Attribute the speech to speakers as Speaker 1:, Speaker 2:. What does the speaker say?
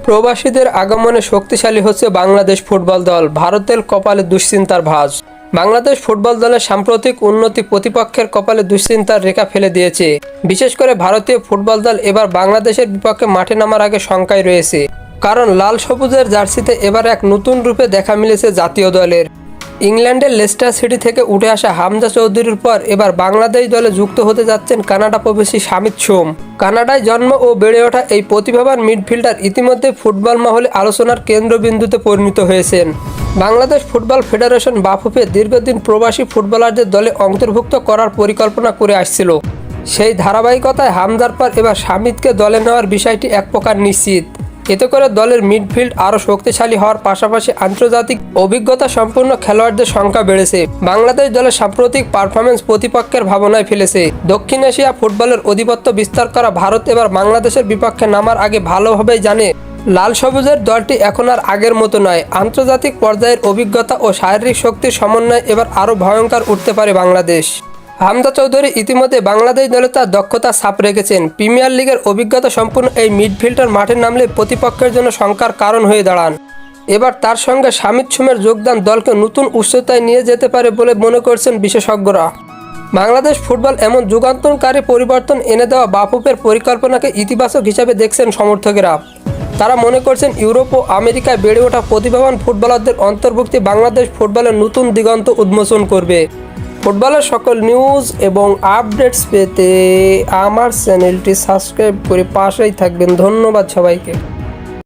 Speaker 1: প্রবাসীদের আগমনে শক্তিশালী হচ্ছে বাংলাদেশ ফুটবল দল, ভারতের কপালে দুশ্চিন্তার ভাঁজ। বাংলাদেশ ফুটবল দলের সাম্প্রতিক উন্নতি প্রতিপক্ষের কপালে দুশ্চিন্তার রেখা ফেলে দিয়েছে। বিশেষ করে ভারতীয় ফুটবল দল এবার বাংলাদেশের বিপক্ষে মাঠে নামার আগে শঙ্কায় রয়েছে, কারণ লাল সবুজের জার্সিতে এবার এক নতুন রূপে দেখা মিলেছে জাতীয় দলের। ইংল্যান্ডের লেস্টার সিটি থেকে উঠে আসা হামজা চৌধুরীর পর এবার বাংলাদেশ দলে যুক্ত হতে যাচ্ছেন কানাডা প্রবাসী শামিত সোম। কানাডায় জন্ম ও বেড়ে ওঠা এই প্রতিভাবান মিডফিল্ডার ইতিমধ্যে ফুটবল মহলে আলোচনার কেন্দ্রবিন্দুতে পরিণত হয়েছেন। বাংলাদেশ ফুটবল ফেডারেশন বাফুফে দীর্ঘদিন প্রবাসী ফুটবলারদের দলে অন্তর্ভুক্ত করার পরিকল্পনা করে আসছিল। সেই ধারাবাহিকতায় হামজার পর এবার শামিতকে দলে নেওয়ার বিষয়টি এক প্রকার নিশ্চিত। এতে করে দলের মিডফিল্ড আরও শক্তিশালী হওয়ার পাশাপাশি আন্তর্জাতিক অভিজ্ঞতা সম্পন্ন খেলোয়াড়দের সংখ্যা বেড়েছে। বাংলাদেশ দলের সাম্প্রতিক পারফরম্যান্স প্রতিপক্ষের ভাবনায় ফেলেছে। দক্ষিণ এশিয়া ফুটবলের আধিপত্য বিস্তার করা ভারত এবার বাংলাদেশের বিপক্ষে নামার আগে ভালোভাবেই জানে লাল সবুজের দলটি এখন আর আগের মতো নয়। আন্তর্জাতিক পর্যায়ের অভিজ্ঞতা ও শারীরিক শক্তির সমন্বয়ে এবার আরও ভয়ঙ্কর উঠতে পারে বাংলাদেশ। হামজা চৌধুরী ইতিমধ্যে বাংলাদেশ দলে তার দক্ষতা ছাপ রেখেছেন। প্রিমিয়ার লিগের অভিজ্ঞতা সম্পন্ন এই মিডফিল্ডার মাঠে নামলে প্রতিপক্ষের জন্য শঙ্কার কারণ হয়ে দাঁড়ান। এবার তার সঙ্গে শামিত সোমের যোগদান দলকে নতুন উচ্চতায় নিয়ে যেতে পারে বলে মনে করছেন বিশেষজ্ঞরা। বাংলাদেশ ফুটবল এমন যুগান্তকারী পরিবর্তন এনে দেওয়া বাফুফের পরিকল্পনাকে ইতিবাচক হিসাবে দেখছেন সমর্থকেরা। তারা মনে করছেন ইউরোপ ও আমেরিকায় বেড়ে ওঠা প্রতিভাবান ফুটবলারদের অন্তর্ভুক্তি বাংলাদেশ ফুটবলের নতুন দিগন্ত উন্মোচন করবে। ফুটবলের সকল নিউজ এবং আপডেটস পেতে আমার চ্যানেলটি সাবস্ক্রাইব করে পাশেই থাকবেন। ধন্যবাদ সবাইকে।